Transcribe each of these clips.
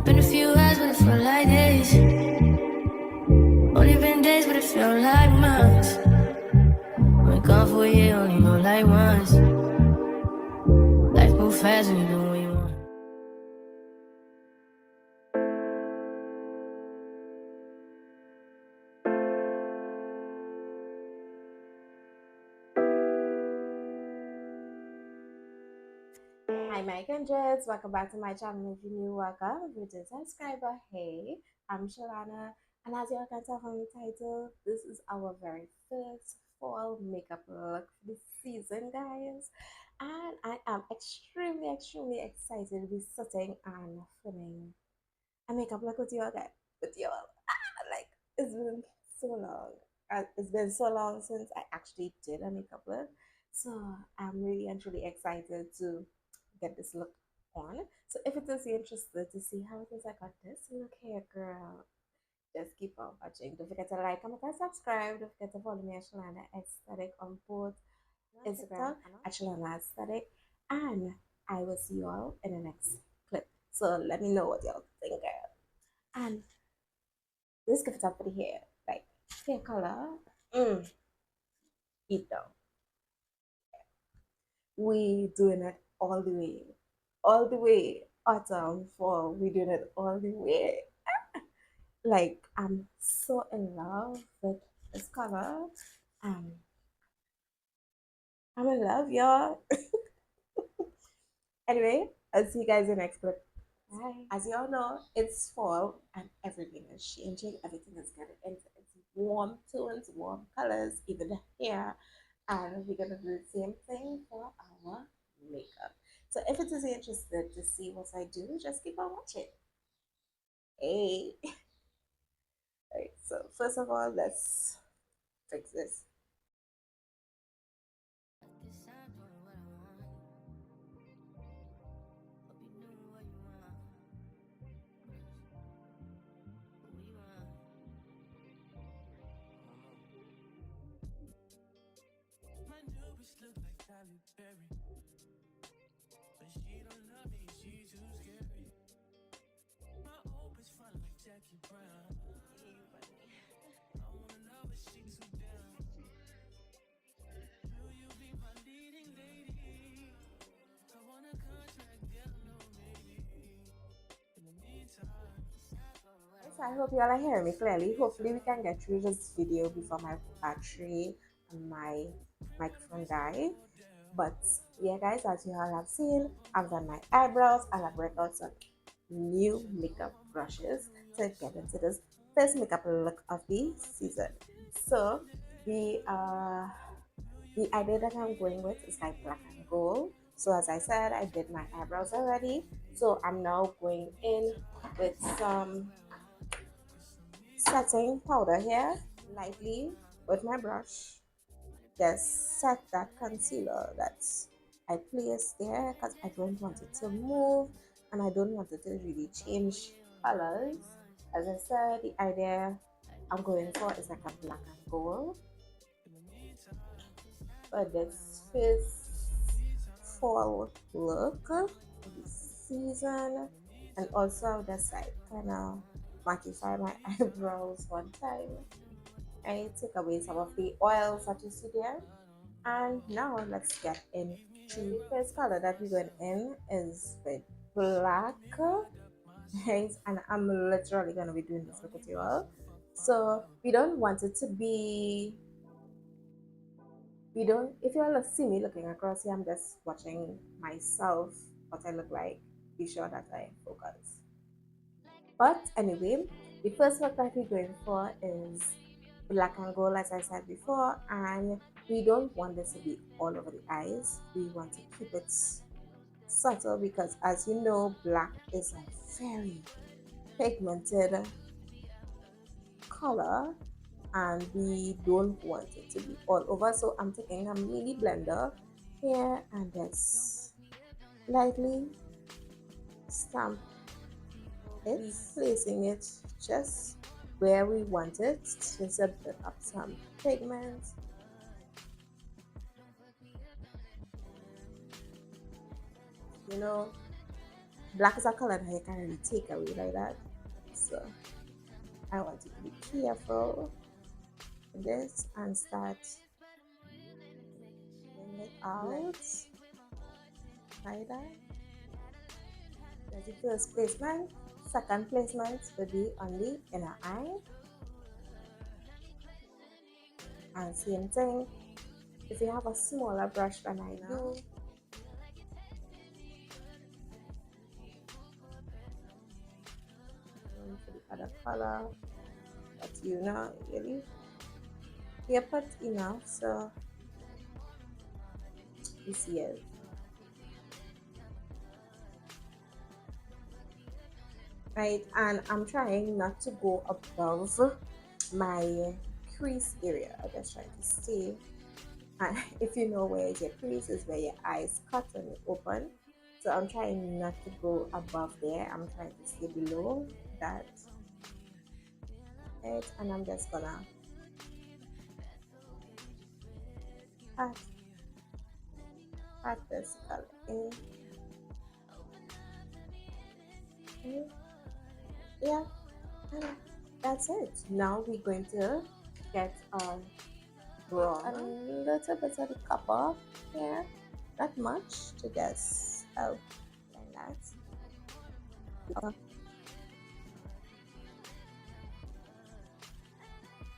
Been a few hours, but it felt like days. Only been days, but it felt like months. Been gone for a year, only know like once. Life move fast when you do what you want. Hi, my kindreds. Welcome back to my channel. If you're new, welcome. If you're a subscriber, hey, I'm Shalana. And as you all can tell from the title, this is our very first fall makeup look for the season, guys. And I am extremely excited to be sitting and filming a makeup look with you all, guys. With you all. Like, it's been so long. It's been so long since I actually did a makeup look. So I'm really and truly excited to get this look on. So if it is interested to see how it is I got this look here, girl, just keep on watching. Don't forget to like, comment, and subscribe. Don't forget to follow me at Shalana Aesthetic on both Instagram at Shalana Aesthetic. And I will see you all in the next clip. So let me know what y'all think, girl. And let's give it up for the hair. Like hair color. Eat down. We doing it all the way. All the way. Autumn, fall, we doing it all the way. Like I'm so in love with this color. Um, I'm in love, y'all. Anyway, I'll see you guys in the next clip. Bye. As you all know, it's fall and everything is changing. Everything is getting into its warm tones, warm colors, even the hair. And we're gonna do the same thing for our makeup. So if it is interested to see what I do, just keep on watching. Hey. Right, so first of all, let's fix this. Decide what I want. Hope you know what you want. Who you want. My new bitch look like Halle Berry, but she don't love me, she too scary. My old bitch fun like Jackie Brown. I wanna know if she too down. Will you be my leading lady? I want a contract, girl, no maybe. In the meantime, So I hope you all are hearing me clearly. Hopefully we can get through this video before my battery and my microphone die. But yeah, guys, as you all have seen, I've done my eyebrows and I've worked out some new makeup brushes to get into this first makeup look of the season. So the idea that I'm going with is like black and gold. So as I said, I did my eyebrows already. So I'm now going in with some setting powder here, lightly with my brush. Just set that concealer that I placed there because I don't want it to move and I don't want it to really change colors. As I said, the idea I'm going for is like a black and gold. But this first fall look of the season, and also just like kind of mattify my eyebrows one time. I take away some of the oils that you see there. And now let's get into the first color that we're going in is with black, right? And I'm literally going to be doing this look with you all. So we don't want it to be, we don't, if you all see me looking across here, I'm just watching myself, what I look like. Be sure that I focus. But anyway, the first look that we're going for is black and gold, as I said before, and we don't want this to be all over the eyes. We want to keep it subtle because, as you know, black is a very pigmented color and we don't want it to be all over. So I'm taking a mini blender here and just lightly stamp it, placing it just where we want it, just to build up some pigment. You know, Black is a color that you can really take away like that. So I want you to be careful with this and start blending it out like that. That's the first placement. Second placement will be on the inner eye. And same thing, if you have a smaller brush than I do, going for the other color, but you know, really, you put enough so you see it. Right, and I'm trying not to go above my crease area. I'm just trying to stay. And if you know where your crease is, where your eyes cut and you open. So I'm trying not to go above there. I'm trying to stay below that. Right, and I'm just gonna pat this color in. Yeah, and that's it. Now we're going to get a little bit of the copper here, not much, to just help like that.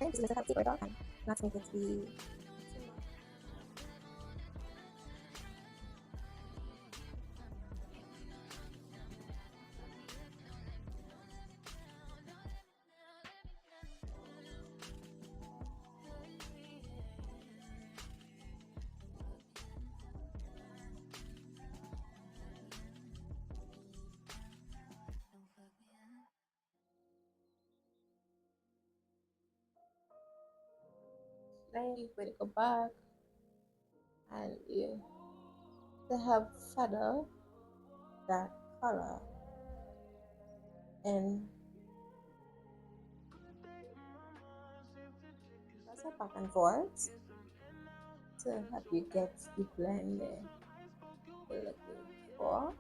Okay, just let it right off and not make it be then you put it go back and you to help feather that color and that's a back and forth to help you get the blend you're looking for.